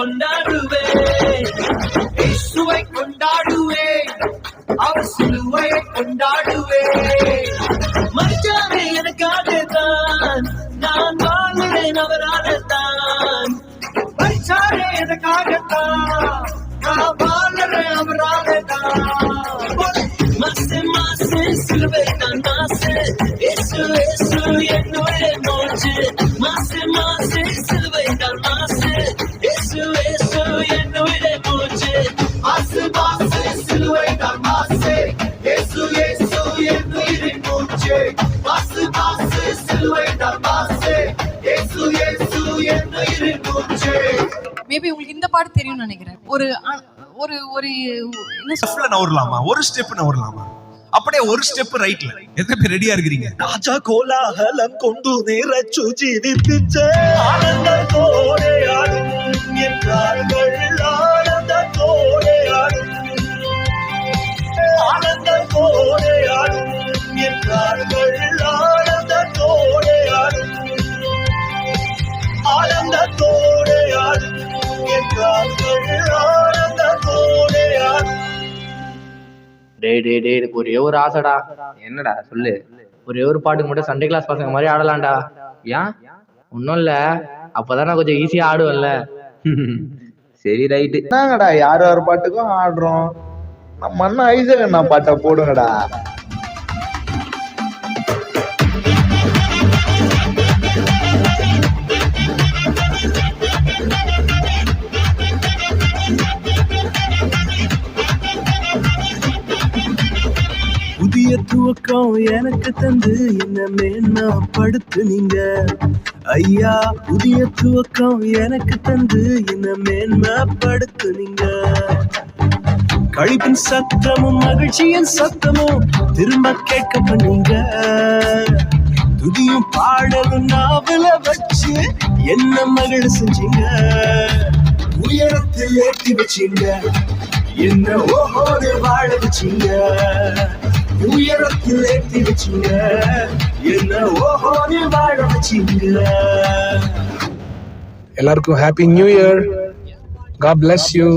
கொண்டாடுவேன், இயேசுவை கொண்டாடுவேன், அவர் சிலுவையை கொண்டாடுவேன். மச்சானே எனக்காகத்தான் நான் வாழ்கிறேன், அவராகத்தான். மச்சானே எனக்காகத்தான் நான் வாழ்கிறேன், அவராகத்தான். மாசே மாசே சிலுவை தான் மாசே, இயேசு இயேசு என்னுடைய மூச்சு. மாசே மாசே சிலுவை தான் மாசே, இயேசு இயேசு என்னுடைய மூச்சு. மாசே மாசே சிலுவை தான் மாசே, இயேசு இயேசு என்னுடைய மூச்சு. மாசே மாசே சிலுவை தான் மாசே, இயேசு இயேசு என்னுடைய மூச்சு. மேபி உங்களுக்கு இந்த பாட்டு தெரியும்னு நினைக்கிறேன். ஒரு ஒரு ஒரு என்ன ஸ்டெப்ல நவரலாமா, ஒரு ஸ்டெப் நவரலாமா, அப்படியே ஒரு ஸ்டெப் ரைட்ல. எத்தனை பேர் ரெடியா இருக்கிறீங்க? ராஜா கோலாகலம் கொண்டு நிறைச்சு ஜீவிப்பிச்ச ஆனந்தத்தோடே ஆடும் என்றார்கள், ஆனந்தத்தோடே ஆடும், ஆனந்தத்தோடே ஆடும் என்றார்கள், ஆனந்தத்தோடே ஆடும், ஆனந்தத்தோடே ஆடும் என்றார்கள், ஆனந்தத்தோடே ஆடும். டேய் ஒரே ஒரு ஆசைடா. என்னடா சொல்லு. ஒரே ஒரு பாட்டுக்கு மட்டும் சண்டே கிளாஸ் பசங்க மாதிரி ஆடலாம்டா. ஏன்? ஒன்றும் இல்லை, அப்போதான் நான் கொஞ்சம் ஈஸியாக ஆடுவேன்ல. சரி ரைட்டு. என்னங்கடா யார் யார் பாட்டுக்கும் ஆடுறோம், நம்ம அண்ணா ஐசக் அண்ணா பாட்டை போடுங்கடா. புதிய துவக்கம் எனக்கு தந்து என்ன மேன்மைப்படுத்துனீங்க ஐயா. புதிய துவக்கம் எனக்கு தந்து என்ன மேன்மைப்படுத்துனீங்க. கழிப்பின் சத்தமும் மகிழ்ச்சியின் சத்தமும் திரும்ப கேட்க பண்ணீங்க. துதியும் பாடலும் நாவல வச்சு என்ன மகிழ செஞ்சீங்க. உயரத்தில் ஏற்றி வச்சீங்க, என்ன ஓஹோடு வாழ வச்சீங்க. உயரத்தில் ஏற்றி வச்சீங்க, என்ன ஓஹோடு வாழ வச்சீங்க. எல்லாருக்கும் happy new year. God bless you.